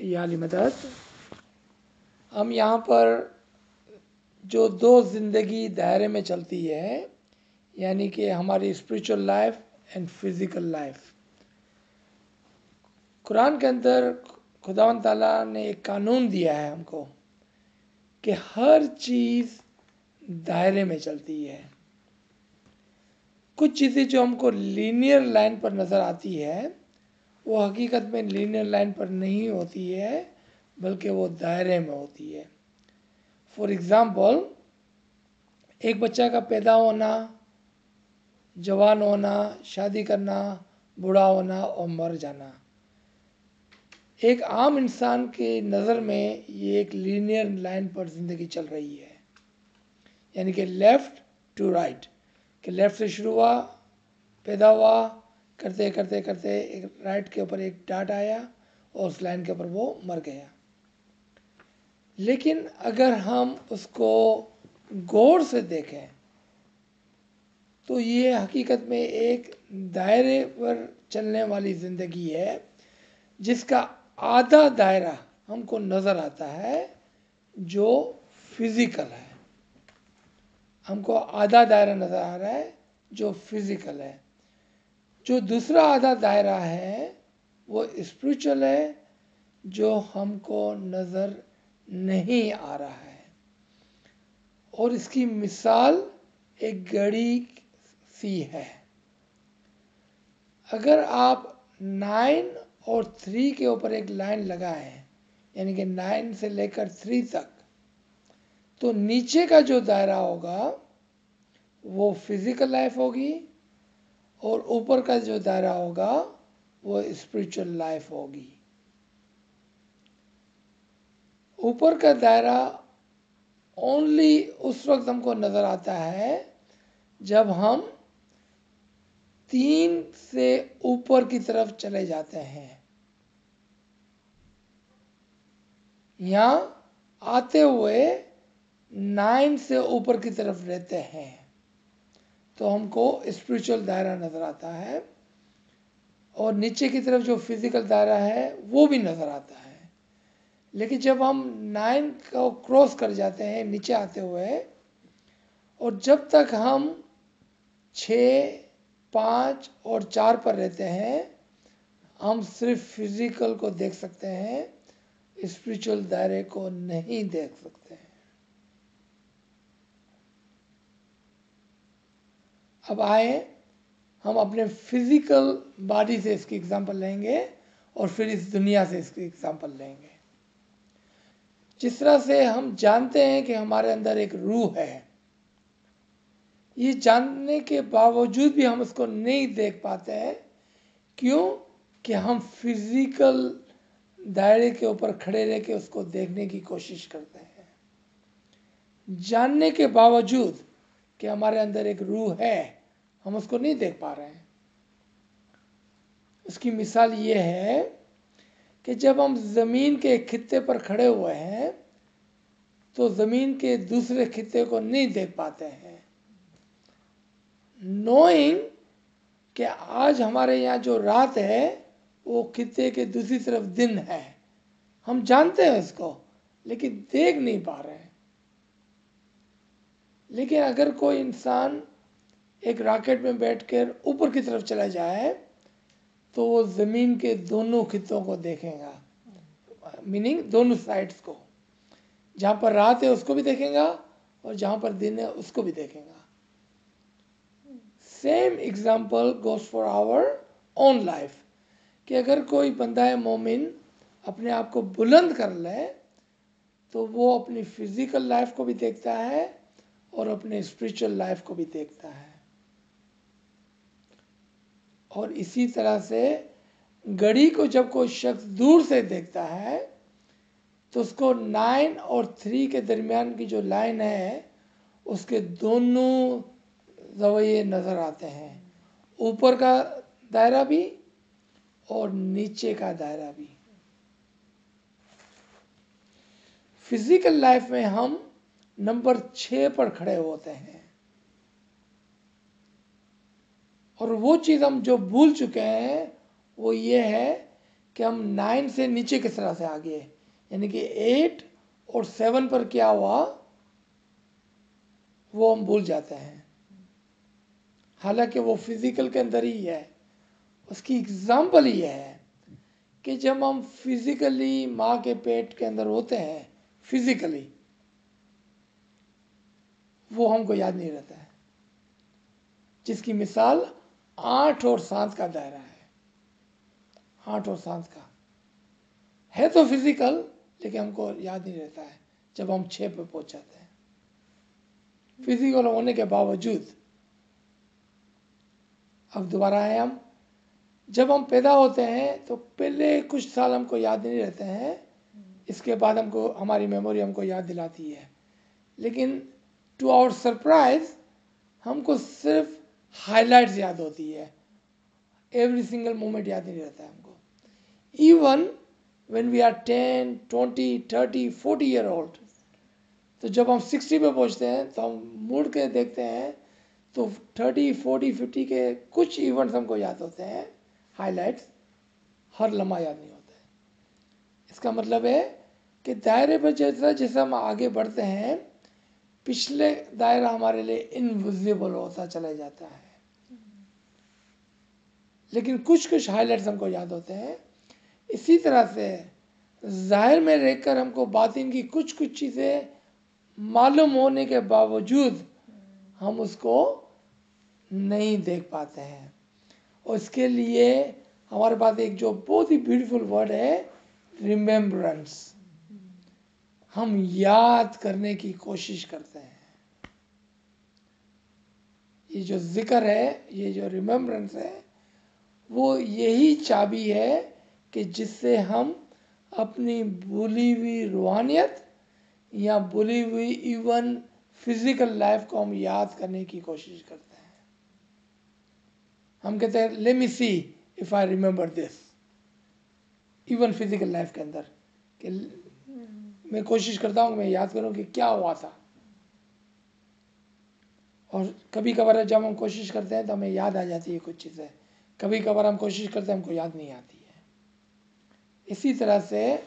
या अली मदद। हम यहाँ पर जो दो ज़िंदगी दायरे में चलती है, यानी कि हमारी spiritual life and physical life, Quran के अंदर खुदावंद ताला ने एक कानून दिया है हमको कि हर चीज़ दायरे में चलती है। कुछ चीज़ें जो हमको लीनियर लाइन पर नज़र आती है वो हकीकत में लीनियर लाइन पर नहीं होती है, बल्कि वो दायरे में होती है। फॉर एग्ज़ाम्पल, एक बच्चा का पैदा होना, जवान होना, शादी करना, बूढ़ा होना और मर जाना, एक आम इंसान के नज़र में ये एक लीनियर लाइन पर ज़िंदगी चल रही है, यानी कि लेफ़्ट टू राइट, कि लेफ़्ट से शुरू हुआ, पैदा हुआ, करते करते करते एक राइट के ऊपर एक डाट आया और उस लाइन के ऊपर वो मर गया। लेकिन अगर हम उसको गौर से देखें तो ये हकीकत में एक दायरे पर चलने वाली ज़िंदगी है, जिसका आधा दायरा हमको नज़र आता है जो फिज़िकल है। हमको आधा दायरा नज़र आ रहा है जो फिज़िकल है। जो दूसरा आधा दायरा है वो स्पिरिचुअल है, जो हमको नज़र नहीं आ रहा है। और इसकी मिसाल एक घड़ी सी है। अगर आप 9 और 3 के ऊपर एक लाइन लगाएं, यानी कि 9 से लेकर 3 तक, तो नीचे का जो दायरा होगा वो फिज़िकल लाइफ होगी और ऊपर का जो दायरा होगा वो स्पिरिचुअल लाइफ होगी। ऊपर का दायरा ओनली उस वक्त हमको नज़र आता है जब हम 3 से ऊपर की तरफ चले जाते हैं। यहाँ आते हुए 9 से ऊपर की तरफ रहते हैं तो हमको स्पिरिचुअल दायरा नज़र आता है, और नीचे की तरफ जो फिज़िकल दायरा है वो भी नज़र आता है। लेकिन जब हम 9 को क्रॉस कर जाते हैं नीचे आते हुए, और जब तक हम 6, 5 और 4 पर रहते हैं, हम सिर्फ फिज़िकल को देख सकते हैं, स्पिरिचुअल दायरे को नहीं देख सकते हैं। अब आए हम अपने फिज़िकल बॉडी से इसकी एग्जांपल लेंगे और फिर इस दुनिया से इसकी एग्जांपल लेंगे। जिस तरह से हम जानते हैं कि हमारे अंदर एक रूह है, ये जानने के बावजूद भी हम उसको नहीं देख पाते हैं। क्यों? कि हम फिज़िकल दायरे के ऊपर खड़े रह के उसको देखने की कोशिश करते हैं, जानने के बावजूद कि हमारे अंदर एक रूह है, हम उसको नहीं देख पा रहे हैं। उसकी मिसाल ये है कि जब हम ज़मीन के एक खित्ते पर खड़े हुए हैं तो ज़मीन के दूसरे खित्ते को नहीं देख पाते हैं। नोइंग कि आज हमारे यहाँ जो रात है वो खित्ते के दूसरी तरफ दिन है, हम जानते हैं इसको, लेकिन देख नहीं पा रहे हैं। लेकिन अगर कोई इंसान एक रॉकेट में बैठकर ऊपर की तरफ चला जाए तो वो ज़मीन के दोनों खित्तों को देखेगा, मीनिंग दोनों साइड्स को। जहाँ पर रात है उसको भी देखेगा और जहाँ पर दिन है उसको भी देखेगा। Same example goes for our own life, कि अगर कोई बंदा है मोमिन अपने आप को बुलंद कर ले तो वो अपनी फिज़िकल लाइफ को भी देखता है और अपने स्पिरिचुअल लाइफ को भी देखता है। और इसी तरह से घड़ी को जब कोई शख्स दूर से देखता है तो उसको 9 और 3 के दरमियान की जो लाइन है उसके दोनों ज़ाविये नज़र आते हैं, ऊपर का दायरा भी और नीचे का दायरा भी। फिज़िकल लाइफ में हम नंबर 6 पर खड़े होते हैं, और वो चीज़ हम जो भूल चुके हैं वो ये है कि हम 9 से नीचे किस तरह से आ गए, यानी कि 8 और 7 पर क्या हुआ वो हम भूल जाते हैं, हालांकि वो फिजिकल के अंदर ही है। उसकी एग्जाम्पल ये है कि जब हम फिजिकली माँ के पेट के अंदर होते हैं, फिजिकली वो हमको याद नहीं रहता है, जिसकी मिसाल 8 और सांस का दायरा है। 8 और सांस का है तो फिजिकल, लेकिन हमको याद नहीं रहता है जब हम 6 पे पहुंच जाते हैं, फिजिकल होने के बावजूद। अब दोबारा आए हम, जब हम पैदा होते हैं तो पहले कुछ साल हमको याद नहीं रहते हैं, इसके बाद हमको हमारी मेमोरी हमको याद दिलाती है, लेकिन टू आवर सरप्राइज हमको सिर्फ हाइलाइट्स याद होती है, एवरी सिंगल मोमेंट याद नहीं रहता है हमको। Even when we are 10, 20, 30, 40 year old, तो जब हम 60 पे पहुंचते हैं तो हम मुड़ के देखते हैं तो 30, 40, 50 के कुछ इवेंट्स हमको याद होते हैं, हाइलाइट्स, हर लम्हा याद नहीं होता है। इसका मतलब है कि दायरे पर जैसा जैसा हम आगे बढ़ते हैं, पिछले दायरा हमारे लिए इनविजिबल होता चला जाता है, लेकिन कुछ कुछ हाइलाइट्स हमको याद होते हैं। इसी तरह से जाहिर में रहकर हमको बातिन की कुछ कुछ चीज़ें मालूम होने के बावजूद हम उसको नहीं देख पाते हैं, और इसके लिए हमारे पास एक जो बहुत ही ब्यूटीफुल वर्ड है, रिमेम्बरेंस। हम याद करने की कोशिश करते हैं। ये जो जिक्र है, ये जो रिमेम्बरेंस है, वो यही चाबी है कि जिससे हम अपनी भूली हुई रूहानियत या भूली हुई इवन फिजिकल लाइफ को हम याद करने की कोशिश करते हैं। हम कहते हैं let me see if I remember this, even physical life के अंदर, कि मैं कोशिश करता हूँ मैं याद करूँ कि क्या हुआ था। और कभी कभार जब हम कोशिश करते हैं तो हमें याद आ जाती है कुछ चीज़ें, कभी कभार हम कोशिश करते हैं हमको याद नहीं आती है। इसी तरह से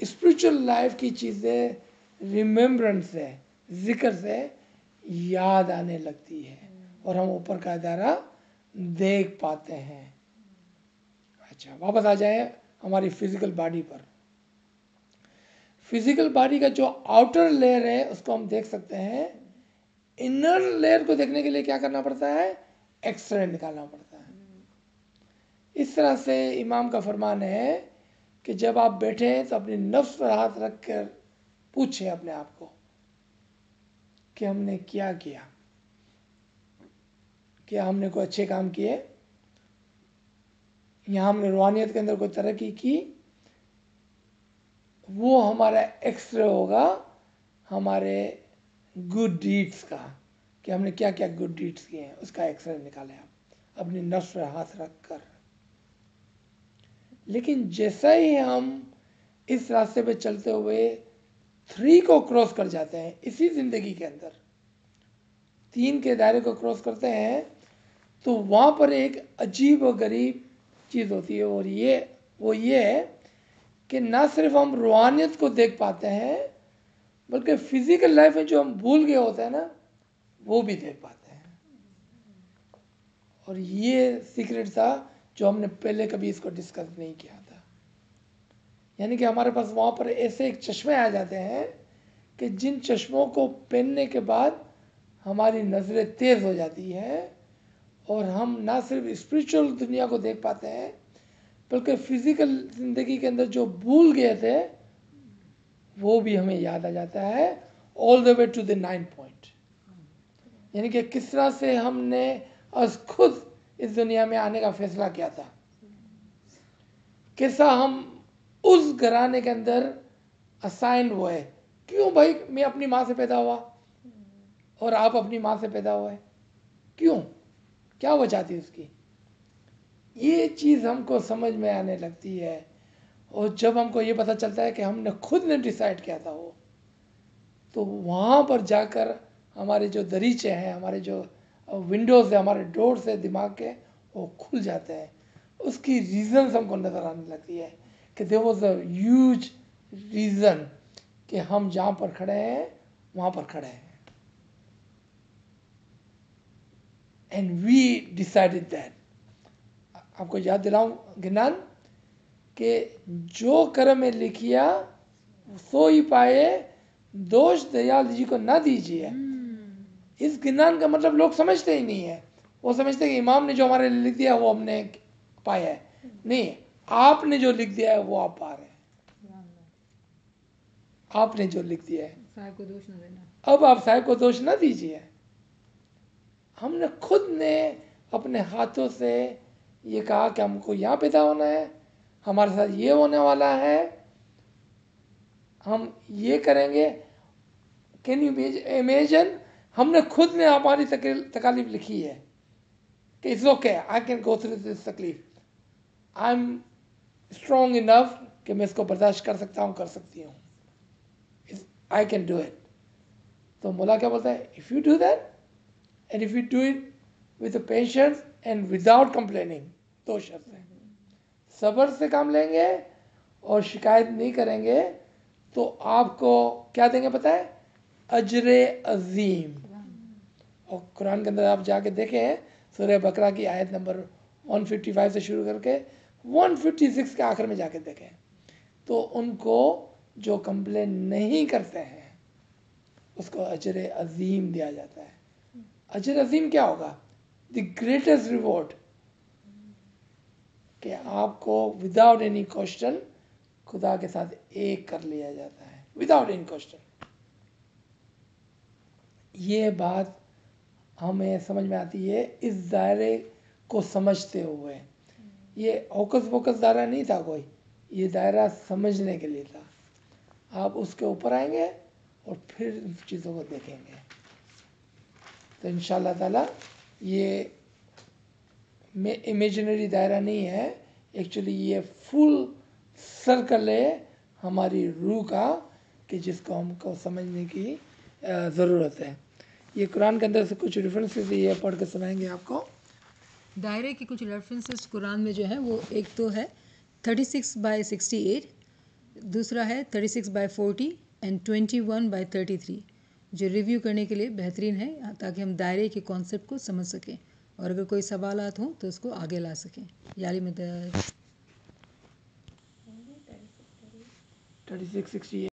स्पिरिचुअल लाइफ की चीज़ें रिमेम्बरेंस से, जिक्र से याद आने लगती है और हम ऊपर का दायरा देख पाते हैं। अच्छा, वापस आ जाए हमारी फिजिकल बॉडी पर। फिजिकल बॉडी का जो आउटर लेयर है उसको हम देख सकते हैं। इनर लेयर को देखने के लिए क्या करना पड़ता है? एक्सरे निकालना पड़ता है। इस तरह से इमाम का फरमान है कि जब आप बैठे हैं तो अपनी नफ्स पर हाथ रख कर पूछें अपने आप को कि हमने क्या किया, क्या हमने कोई अच्छे काम किए, या हमने रूहानियत के अंदर कोई तरक्की की। वो हमारा एक्सरे होगा हमारे गुड डीड्स का, कि हमने क्या क्या गुड डीड्स किए हैं, उसका एक्सरे निकालें आप अपनी नफ्स पर हाथ रख कर। लेकिन जैसा ही हम इस रास्ते पे चलते हुए 3 को क्रॉस कर जाते हैं, इसी ज़िंदगी के अंदर 3 के दायरे को क्रॉस करते हैं, तो वहाँ पर एक अजीब और गरीब चीज़ होती है, और वो ये है कि ना सिर्फ हम रूहानियत को देख पाते हैं, बल्कि फिजिकल लाइफ में जो हम भूल गए होते हैं ना, वो भी देख पाते हैं। और ये सीक्रेट था जो हमने पहले कभी इसको डिस्कस नहीं किया था। यानी कि हमारे पास वहाँ पर ऐसे एक चश्मे आ जाते हैं कि जिन चश्मों को पहनने के बाद हमारी नज़रें तेज़ हो जाती है और हम ना सिर्फ स्पिरिचुअल दुनिया को देख पाते हैं, बल्कि फिजिकल ज़िंदगी के अंदर जो भूल गए थे वो भी हमें याद आ जाता है, all the way to the 9 point. यानी कि किस तरह से हमने आज खुद इस दुनिया में आने का फैसला किया था, कैसा हम उस घराने के अंदर असाइन हुए। क्यों भाई मैं अपनी माँ से पैदा हुआ और आप अपनी माँ से पैदा हुए, क्यों, क्या वजह थी उसकी? ये चीज़ हमको समझ में आने लगती है, और जब हमको ये पता चलता है कि हमने खुद ने डिसाइड किया था वो, तो वहाँ पर जाकर हमारे जो दरीचे हैं, हमारे जो विंडोज़ है, हमारे डोर्स है दिमाग के, वो खुल जाते हैं। उसकी रीज़न्स हमको नज़र आने लगती है कि there was a huge reason कि हम जहाँ पर खड़े हैं वहाँ पर खड़े हैं, एंड वी डिसाइडेड दैट। आपको याद दिलाऊं गिनान कि जो कर्म में लिखिया सो ही पाए, दोष दयाल जी को ना दीजिए। इस गिनान का मतलब लोग समझते ही नहीं है। वो समझते हैं कि इमाम ने जो हमारे लिए लिख दिया वो हमने पाया है। नहीं, आपने जो लिख दिया है वो आप पा रहे हैं। आपने जो लिख दिया है, साहब को दोष न देना। अब आप साहब को दोष ना दीजिए। हमने खुद ने अपने हाथों से ये कहा कि हमको यहाँ पैदा होना है, हमारे साथ ये होने वाला है, हम ये करेंगे। कैन यू इमेजिन, हमने खुद ने हमारी तकलीफ लिखी है कि it's okay, I can go through this तकलीफ, आई एम स्ट्रॉन्ग इनफ कि मैं इसको बर्दाश्त कर सकता हूँ, कर सकती हूँ, आई कैन डू इट। तो मौला क्या बोलता है, if you do that and if you do it with patience and without complaining, दो शर्त है, सब्र से काम लेंगे और शिकायत नहीं करेंगे तो आपको क्या देंगे पता है, अजरे अजीम। और कुरान के अंदर आप जाके देखें, सूरह बकरा की आयत नंबर 155 से शुरू करके 156 के आखिर में जाके देखें, तो उनको जो कंप्लेन नहीं करते हैं उसको अजर अजीम दिया जाता है। अजर अजीम क्या होगा, द ग्रेटेस्ट रिवॉर्ड, कि आपको विदाउट एनी क्वेश्चन खुदा के साथ एक कर लिया जाता है, विदाउट एनी क्वेश्चन। ये बात हमें समझ में आती है इस दायरे को समझते हुए। ये होकस पोकस दायरा नहीं था कोई, ये दायरा समझने के लिए था। आप उसके ऊपर आएंगे और फिर इन चीज़ों को देखेंगे तो इंशाअल्लाह ताला ये इमेजिनरी दायरा नहीं है, एक्चुअली ये फुल सर्कल है हमारी रूह का, कि जिसको हमको समझने की ज़रूरत है। ये कुरान के अंदर से कुछ रेफरेंसेस ये पढ़ के सुनाएंगे आपको। दायरे के कुछ रेफरेंसेस कुरान में जो है वो एक तो है 36/68, दूसरा है 36/40 एंड 21/33, जो रिव्यू करने के लिए बेहतरीन है ताकि हम दायरे के कॉन्सेप्ट को समझ सकें और अगर कोई सवालात हों तो उसको आगे ला सकें। यारी में 3668